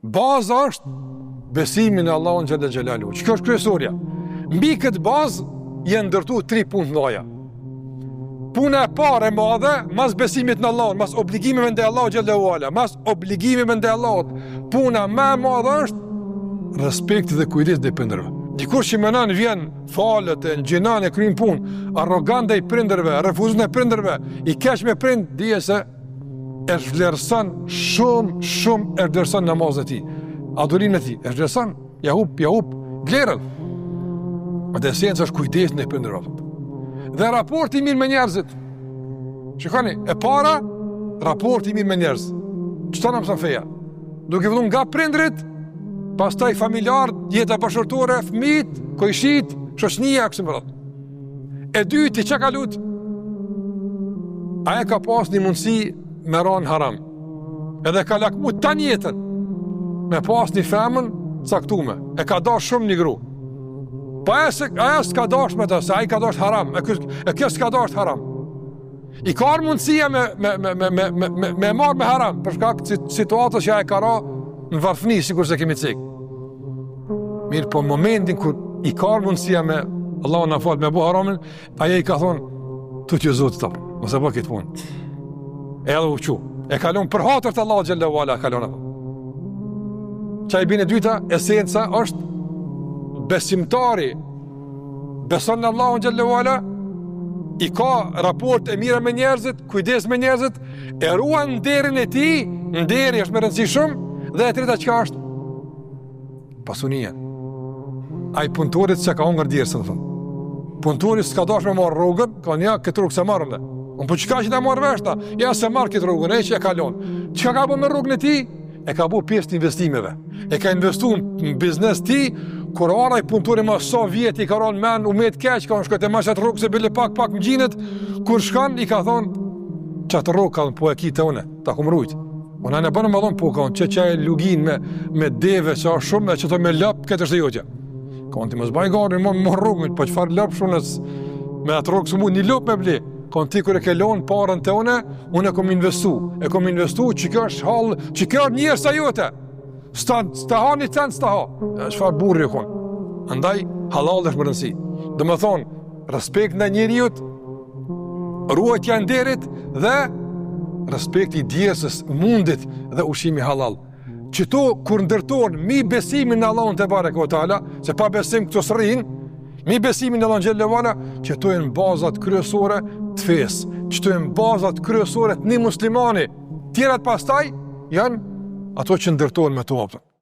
Baza është besimi në Allahun xhalla xhelalu. Kjo është kryesorja. Mbi këtë bazë janë ndërtuar 3 punë të mëdha. Puna e parë e madhe, mas besimit në Allahun, mas obligimeve ndaj Allahut xhallahu ala, mas obligimeve ndaj Allahut, puna më e madhe është respekti dhe kujdesi ndaj prindërve. Dikush që mënon vjen falet e ngjinan e kryen punë, arrogant ndaj prindërve, refuzon e prindërve, i keq me prind, dije se e vlerëson shumë e vlerëson namazin e tij. Adhurimin e tij, e vlerëson, ja hub vlerën. Atë esenca është kujdesi ndaj prindërve. Dhe raporti mirë me njerëzit. Shikoni, e para, raporti mirë me njerëz. Çfarë na mëson feja? Duke filluar nga prindrit, pastaj familjar, jeta bashkëtorë, fëmijët, kojshit, shoqënia kështu me radhë. E dyti, çka ka lut? Ai ka pas një mundësi me ran haram. Edhe ka lakmu tani jetën me pas një femën caktuar. E ka dashur shumë një gru. Pa aja s'ka dash me ta, se aja ka dash haram, e kjo s'ka dash haram. I ka mundësia me marrë me haram, për shkak situatës që aja ka ra në varfëni, sikur se kemi cek. Mirë, po momentin kur i ka mundësia me, Allah në falë, me bu haramin, aja i ka thonë, tu t'ju zotë të tapë, mëse bë këtë punë. E edhe u qu, e kalon për hatër të Allah xhallahu ala, kalon atë. Qa i bine dyta, esenca është besimtari beson në Allahun xhallahu ala, i ka raport e mira me njerëzit, kujdes me njerëzit, e ruan nderin e tij, nderi është më rëndësishëm, dhe e treta çka është? Pasunia. Ai punëtorit që ka hongër djersën, thonë. Punëtorit s'ka dash me marrë rrugën, ka një këtë rrugë se marrëm dhe. Unë po çka që ta marrë veshta, ja se marrë këtë rrugën, e që e kalon. Çka ka bu me rrugën e tij? E ka bu pjesë të investimeve. E ka investu në biznes ti, kur ara i punëtori ma sa vjeti, ka ranë men, umet keq, ka në shkojt e mashat rrugë, se bile pak më gjinët, kur shkan, i ka thonë, qatë rrugë, ka thonë, po e ki të une, ta ku më rujtë. Unë anë e bënë më thonë, po ka thonë, që e lugin me deve, që a shumë, që të me lëpë, këtë është e jotja. Ka thonë, ti më zbaj gari, më rrugën, po që farë lëpë shunës, me atë rrugë së mu, një lëpë me ble. Ka ti kur e ke lonë parën të unë e kom investu, që kjo është halë, që kjo është njërë sa jote. Sta ha një cent, sta ha. Çfarë burri e konë. Andaj, halal është më rëndësi. Dhe më thonë, respekt në njeriut, ruajtja nderit dhe respekt i djesës, mundit dhe ushimi halal. Qëto, kur ndërtojnë, mi besimin në Allahun te bareke ve teala, se pa besim këto sërrin, mi besimin në Allahun xhallahu ala, qëto janë bazat kryesore të fesë, qëto janë bazat kryesore të një muslimani. Tjerat pastaj janë ato që ndërtojnë me to.